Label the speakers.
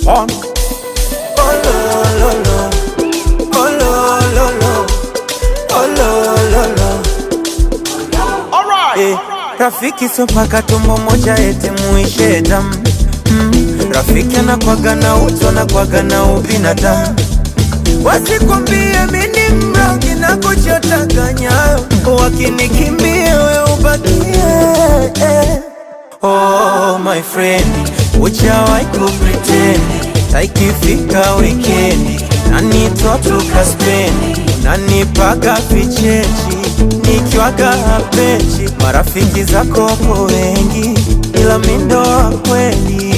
Speaker 1: on. Oh lo lo lo, oh lo lo lo, oh lo lo lo.
Speaker 2: Alright.
Speaker 1: Rafiki sio paka tumbo moja eti muishe damu. Rafiki anakwaga na utu, anakwaga na ubinadamu. Wasikwambie mini mrogi na kuchotaka nyayo, wakinikimbia we ubakie. Oh my friend, uchawai kupretend, taikifika weekendi nanitwa tukaspendi, unanipaga vichechi nikiwaga hapechi. Marafiki zako wako wengi ila mi ndo wa kweli.